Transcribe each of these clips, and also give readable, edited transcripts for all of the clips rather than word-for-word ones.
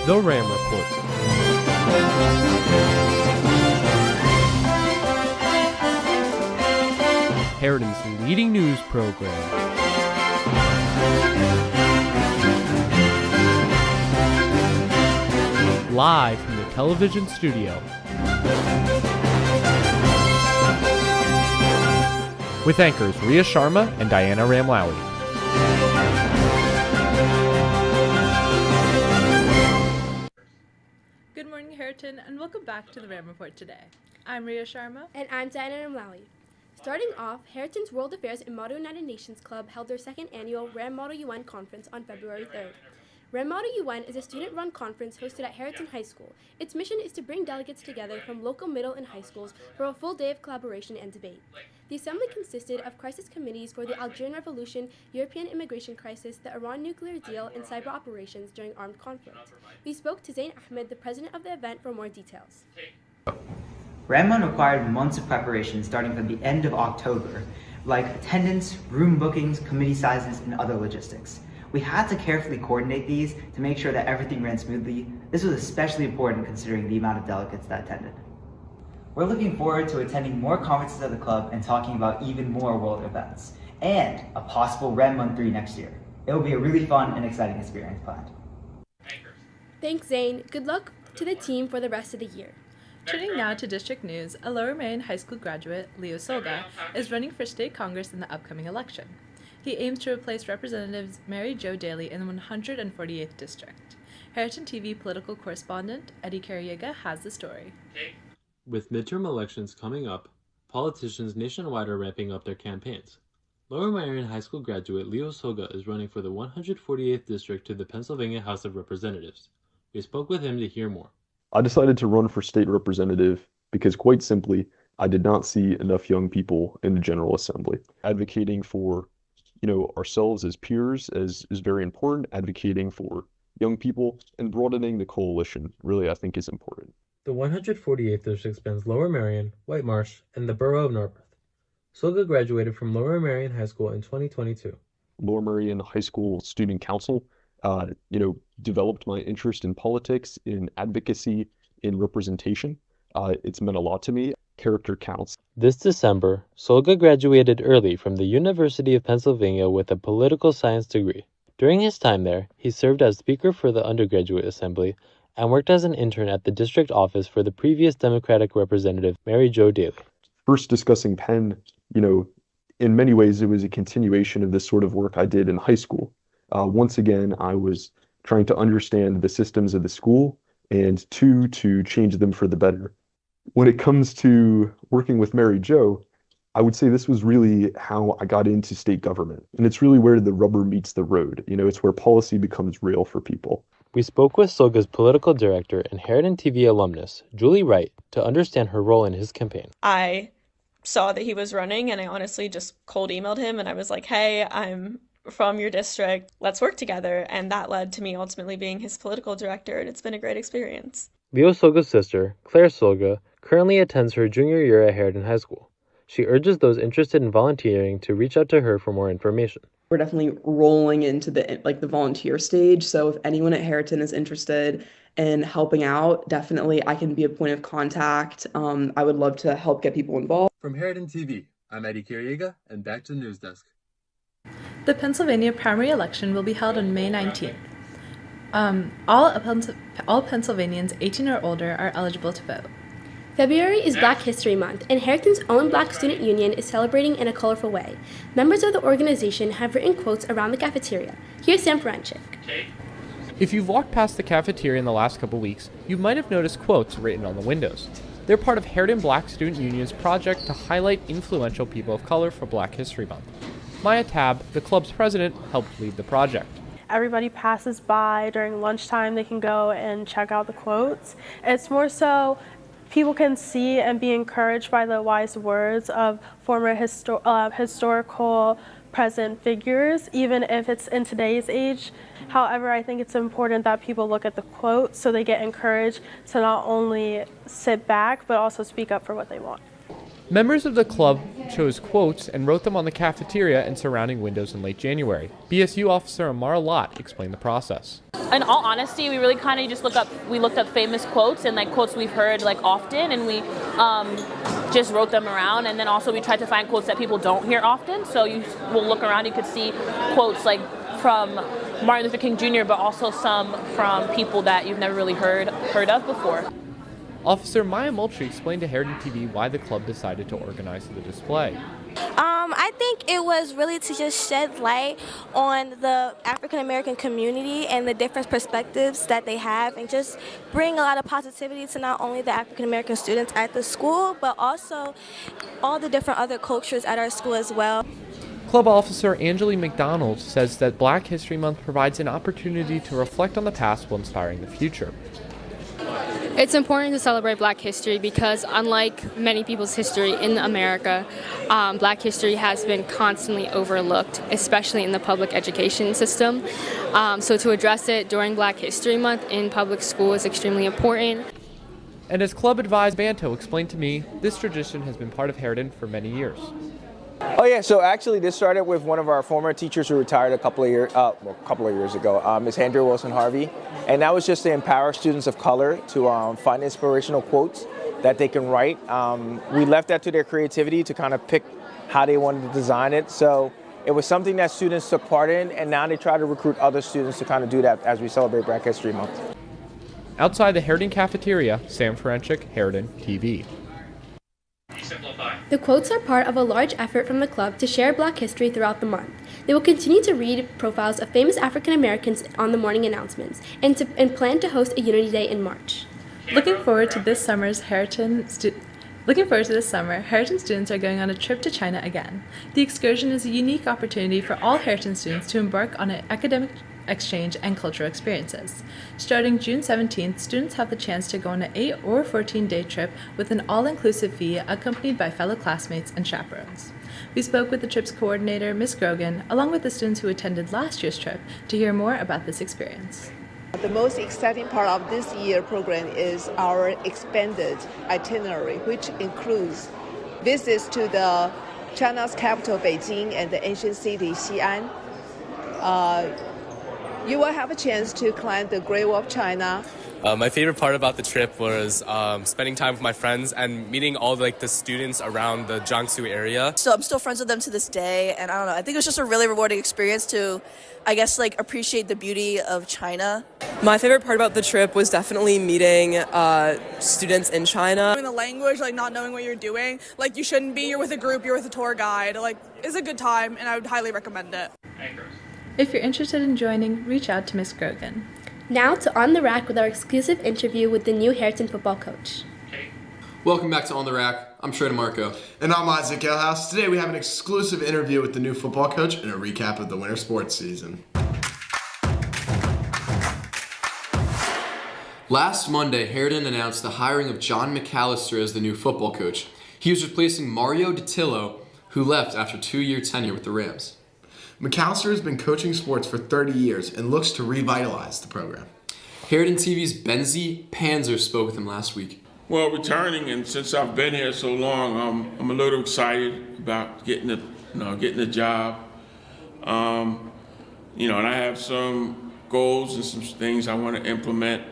The RAM Report. Harriton's leading news program. Live from the television studio. With anchors Ria Sharma and Diana Ramlawi. Good morning, Harriton, and welcome back to the RAM Report today. I'm Ria Sharma. And I'm Diana Ramlawi. Starting off, Harriton's World Affairs and Model United Nations Club held their second annual RAM Model UN conference on February 3rd. RAM Model UN is a student-run conference hosted at Harriton High School. Its mission is to bring delegates together from local middle and high schools for a full day of collaboration and debate. The assembly consisted of crisis committees for the Algerian Revolution, European immigration crisis, the Iran nuclear deal, and cyber operations during armed conflict. We spoke to Zain Ahmed, the president of the event, for more details. RAM required months of preparation starting from the end of October, like attendance, room bookings, committee sizes, and other logistics. We had to carefully coordinate these to make sure that everything ran smoothly. This was especially important considering the amount of delegates that attended. We're looking forward to attending more conferences at the club and talking about even more world events, and a possible RAM Month 3 next year. It will be a really fun and exciting experience planned. Thanks, Zane. Good luck to the team for the rest of the year. Turning now to district news, a Lower Merion High School graduate, Leo Soga, is running for state congress in the upcoming election. He aims to replace Representative Mary Jo Daly in the 148th district. HarritonTV political correspondent Eddie Carriega has the story. With midterm elections coming up, politicians nationwide are ramping up their campaigns. Lower Merion High School graduate Leo Soga is running for the 148th district to the Pennsylvania House of Representatives. We spoke with him to hear more. I decided to run for state representative because, quite simply, I did not see enough young people in the General Assembly. Advocating for, ourselves as peers is very important. Advocating for young people and broadening the coalition really, I think, is important. The 148th district spans Lower Merion, White Marsh, and the borough of Northbrook. Soga graduated from Lower Merion High School in 2022. Lower Merion High School Student Council, developed my interest in politics, in advocacy, in representation. It's meant a lot to me. Character counts. This December, Soga graduated early from the University of Pennsylvania with a political science degree. During his time there, he served as speaker for the undergraduate assembly and worked as an intern at the district office for the previous Democratic representative, Mary Jo Daly. First discussing Penn, in many ways it was a continuation of this sort of work I did in high school. Once again, I was trying to understand the systems of the school and to change them for the better. When it comes to working with Mary Jo, I would say this was really how I got into state government. And it's really where the rubber meets the road. It's where policy becomes real for people. We spoke with Soga's political director and HarritonTV alumnus, Julie Wright, to understand her role in his campaign. I saw that he was running and I honestly just cold emailed him and I was like, hey, I'm from your district, let's work together. And that led to me ultimately being his political director, and it's been a great experience. Leo Soga's sister, Claire Soga, currently attends her junior year at Harriton High School. She urges those interested in volunteering to reach out to her for more information. We're definitely rolling into the volunteer stage. So if anyone at Harriton is interested in helping out, definitely I can be a point of contact. I would love to help get people involved. From HarritonTV, I'm Eddie Carriega, and back to the news desk. The Pennsylvania primary election will be held on May 19th. All Pennsylvanians 18 or older are eligible to vote. February is Black History Month, and Harriton's own Black Student Union is celebrating in a colorful way. Members of the organization have written quotes around the cafeteria. Here's Sam Franchik. If you've walked past the cafeteria in the last couple weeks, you might have noticed quotes written on the windows. They're part of Harriton Black Student Union's project to highlight influential people of color for Black History Month. Maya Tab, the club's president, helped lead the project. Everybody passes by during lunchtime, they can go and check out the quotes. It's more so people can see and be encouraged by the wise words of former historical present figures, even if it's in today's age. However, I think it's important that people look at the quotes so they get encouraged to not only sit back, but also speak up for what they want. Members of the club chose quotes and wrote them on the cafeteria and surrounding windows in late January. BSU officer Amara Lott explained the process. In all honesty, we really kind of just looked up famous quotes and like quotes we've heard like often, and we just wrote them around. And then also we tried to find quotes that people don't hear often. So you will look around, you could see quotes like from Martin Luther King Jr., but also some from people that you've never really heard of before. Officer Maya Moultrie explained to HarritonTV why the club decided to organize the display. I think it was really to just shed light on the African American community and the different perspectives that they have, and just bring a lot of positivity to not only the African American students at the school, but also all the different other cultures at our school as well. Club officer Angeli McDonald says that Black History Month provides an opportunity to reflect on the past while inspiring the future. It's important to celebrate Black history because, unlike many people's history in America, Black history has been constantly overlooked, especially in the public education system. So to address it during Black History Month in public school is extremely important. And as club advisor Bantoe explained to me, this tradition has been part of Harriton for many years. Oh yeah, so actually this started with one of our former teachers who retired a couple of years ago, Ms. Andrea Wilson Harvey, and that was just to empower students of color to find inspirational quotes that they can write. We left that to their creativity to kind of pick how they wanted to design it. So it was something that students took part in, and now they try to recruit other students to kind of do that as we celebrate Black History Month. Outside the Harriton cafeteria, Sam Ferencik, HarritonTV. The quotes are part of a large effort from the club to share Black history throughout the month. They will continue to read profiles of famous African Americans on the morning announcements and plan to host a Unity Day in March. Looking forward to this summer, Harriton students are going on a trip to China again. The excursion is a unique opportunity for all Harriton students to embark on an academic exchange and cultural experiences. Starting June 17th, students have the chance to go on an 8 or 14-day trip with an all-inclusive fee accompanied by fellow classmates and chaperones. We spoke with the trip's coordinator, Ms. Grogan, along with the students who attended last year's trip to hear more about this experience. The most exciting part of this year's program is our expanded itinerary, which includes visits to the China's capital, Beijing, and the ancient city, Xi'an. You will have a chance to climb the Great Wall of China. My favorite part about the trip was spending time with my friends and meeting all the students around the Jiangsu area. So I'm still friends with them to this day, and I don't know, I think it was just a really rewarding experience to, I guess, appreciate the beauty of China. My favorite part about the trip was definitely meeting students in China. The language, not knowing what you're doing, you shouldn't be, you're with a group, you're with a tour guide, it's a good time, and I would highly recommend it. If you're interested in joining, reach out to Ms. Grogan. Now to On the Rack with our exclusive interview with the new Harriton football coach. Welcome back to On the Rack. I'm Trey DeMarco. And I'm Isaac Galehouse. Today we have an exclusive interview with the new football coach and a recap of the winter sports season. Last Monday, Harriton announced the hiring of John McAllister as the new football coach. He was replacing Mario DiTillo, who left after a 2-year tenure with the Rams. McAllister has been coaching sports for 30 years and looks to revitalize the program. HarritonTV's Benzie Panzer spoke with him last week. Well, returning, and since I've been here so long, I'm a little excited about getting the job. And I have some goals and some things I want to implement.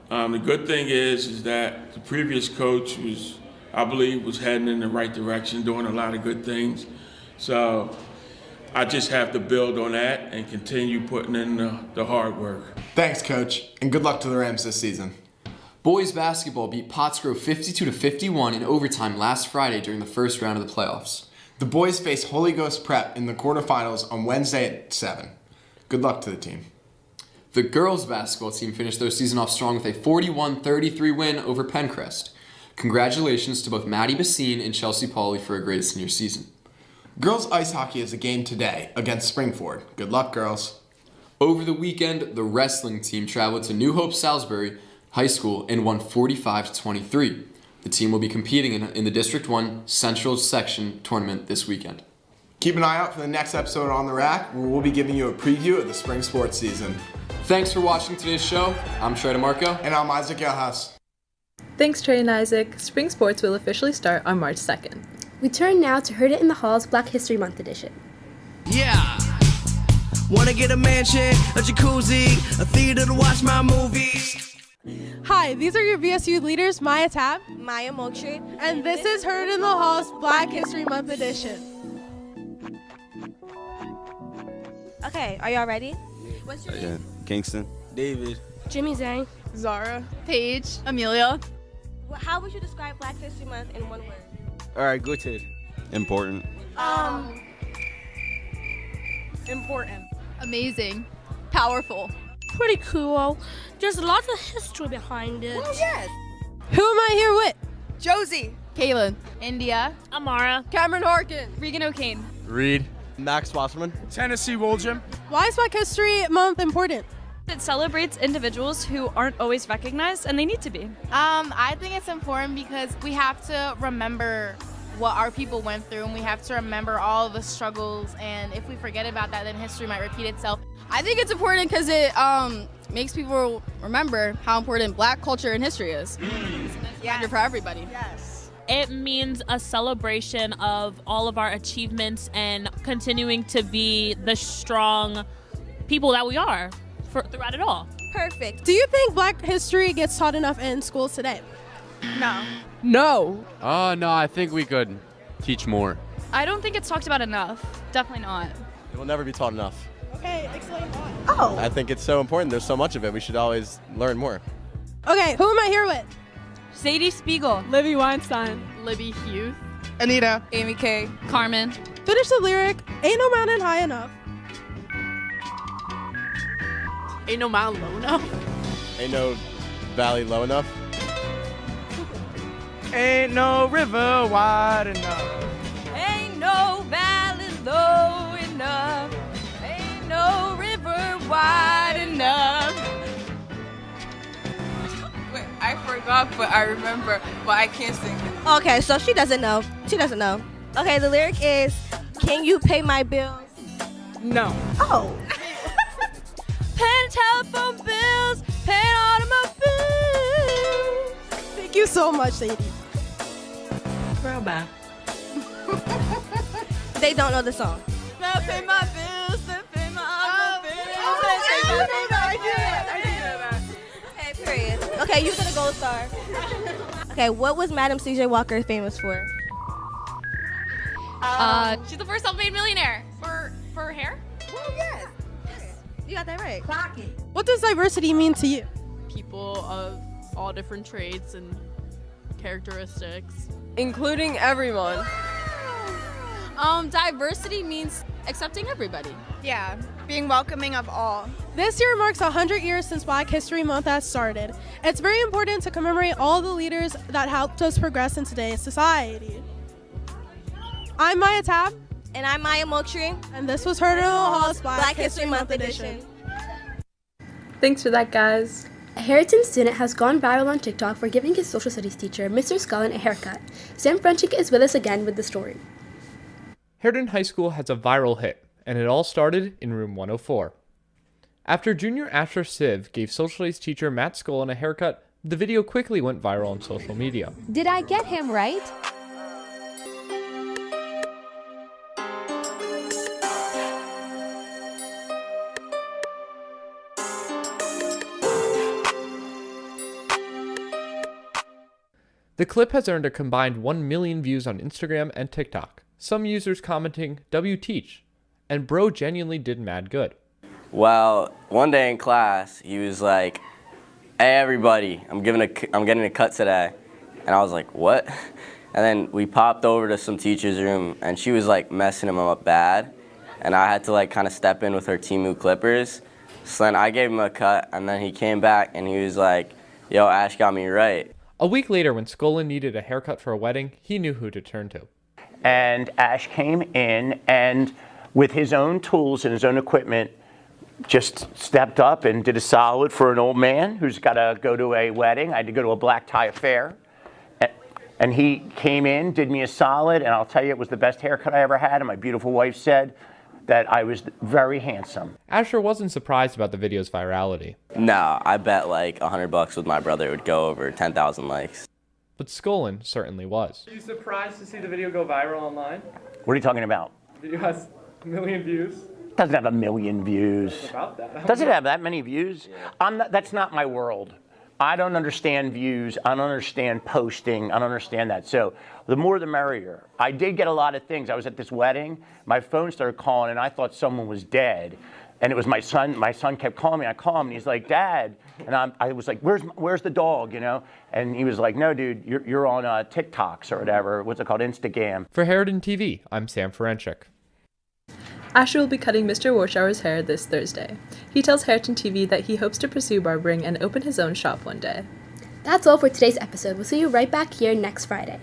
The good thing is that the previous coach I believe was heading in the right direction, doing a lot of good things. So I just have to build on that and continue putting in the hard work. Thanks, Coach, and good luck to the Rams this season. Boys basketball beat Pottsgrove 52-51 in overtime last Friday during the first round of the playoffs. The boys face Holy Ghost Prep in the quarterfinals on Wednesday at 7. Good luck to the team. The girls basketball team finished their season off strong with a 41-33 win over Pencrest. Congratulations to both Maddie Bassine and Chelsea Pauley for a great senior season. Girls ice hockey is a game today against Springford. Good luck, girls. Over the weekend, the wrestling team traveled to New Hope Salisbury High School and won 45-23. The team will be competing in the District 1 Central Section tournament this weekend. Keep an eye out for the next episode on The Rack, where we'll be giving you a preview of the spring sports season. Thanks for watching today's show. I'm Trey DeMarco. And I'm Isaac Galehouse. Thanks, Trey and Isaac. Spring sports will officially start on March 2nd. We turn now to Heard It in the Hall's Black History Month edition. Yeah. Wanna get a mansion, a jacuzzi, a theater to watch my movies. Hi, these are your VSU leaders, Maya Tab, Maya Moaktree, and this is Heard in the Hall's Black History Month edition. Okay, are y'all ready? What's your name? Kingston. David. Jimmy Zhang. Zara. Paige. Amelia. How would you describe Black History Month in one word? All right, good. Important. Important. Amazing. Powerful. Pretty cool. There's lots of history behind it. Oh, yes. Who am I here with? Josie. Kaylin. India. Amara. Cameron Harkin. Regan O'Kane. Reed. Max Wasserman. Tennessee Woljam. Why is Black History Month important? It celebrates individuals who aren't always recognized, and they need to be. I think it's important because we have to remember what our people went through, and we have to remember all the struggles, and if we forget about that, then history might repeat itself. I think it's important because it makes people remember how important Black culture and history is. Yeah, for everybody. Yes. It means a celebration of all of our achievements and continuing to be the strong people that we are throughout it all. Perfect. Do you think Black history gets taught enough in schools today? No. No. Oh, no, I think we could teach more. I don't think it's talked about enough. Definitely not. It will never be taught enough. Okay, explain why. Oh. I think it's so important. There's so much of it. We should always learn more. Okay, who am I here with? Sadie Spiegel. Libby Weinstein. Libby Hughes. Anita. Amy Kay. Carmen. Finish the lyric. Ain't no mountain high enough. Ain't no mountain low enough. Ain't no valley low enough. Ain't no river wide enough. Ain't no valley low enough. Ain't no river wide enough. Wait, I forgot, but I remember, but I can't sing it. Okay, so she doesn't know. Okay, the lyric is, can you pay my bills? No. Oh. Paying telephone bills, paying automobiles. Thank you so much, Sadie. Girl, bye. They don't know the song. Now pay my bills, then pay my automobiles. I do that. Okay, period. Okay, you get a gold star. Okay, what was Madam C.J. Walker famous for? She's the first self-made millionaire. For her hair? Well, yes. You got that right. What does diversity mean to you? People of all different traits and characteristics. Including everyone. Diversity means accepting everybody. Yeah, being welcoming of all. This year marks 100 years since Black History Month has started. It's very important to commemorate all the leaders that helped us progress in today's society. I'm Maya Tab. And I'm Maya Moaktree. And this was Heard in the Hall's Black History Month edition. Thanks for that, guys. A Harriton student has gone viral on TikTok for giving his social studies teacher, Mr. Scullin, a haircut. Sam Frenchick is with us again with the story. Harriton High School has a viral hit, and it all started in room 104. After junior Asher Siv gave social studies teacher Matt Scullin a haircut, the video quickly went viral on social media. Did I get him right? The clip has earned a combined 1 million views on Instagram and TikTok, some users commenting, "W teach," and bro genuinely did mad good. Well, one day in class, he was like, "Hey everybody, I'm getting a cut today," and I was like, "What?" And then we popped over to some teacher's room, and she was like messing him up bad, and I had to like kind of step in with her Temu clippers. So then I gave him a cut, and then he came back and he was like, "Yo, Ash got me right." A week later, when Scullin needed a haircut for a wedding, he knew who to turn to. And Ash came in and with his own tools and his own equipment, just stepped up and did a solid for an old man who's got to go to a wedding. I had to go to a black tie affair. And he came in, did me a solid, and I'll tell you, it was the best haircut I ever had. And my beautiful wife said that I was very handsome. Asher wasn't surprised about the video's virality. No, I bet like $100 with my brother would go over 10,000 likes. but Skolin certainly was. Are you surprised to see the video go viral online? What are you talking about? The video has 1 million views. Doesn't have 1 million views. It's about that. Does it have that many views? That's not my world. I don't understand views. I don't understand posting. I don't understand that. So the more the merrier. I did get a lot of things. I was at this wedding. My phone started calling, and I thought someone was dead. And it was my son. My son kept calling me. I call him, and he's like, "Dad." And I was like, "Where's the dog?" You know? And he was like, "No, dude, you're on TikToks or whatever. What's it called? Instagram." For Harriton TV, I'm Sam Ferencik. Asher will be cutting Mr. Warshower's hair this Thursday. He tells Harriton TV that he hopes to pursue barbering and open his own shop one day. That's all for today's episode. We'll see you right back here next Friday.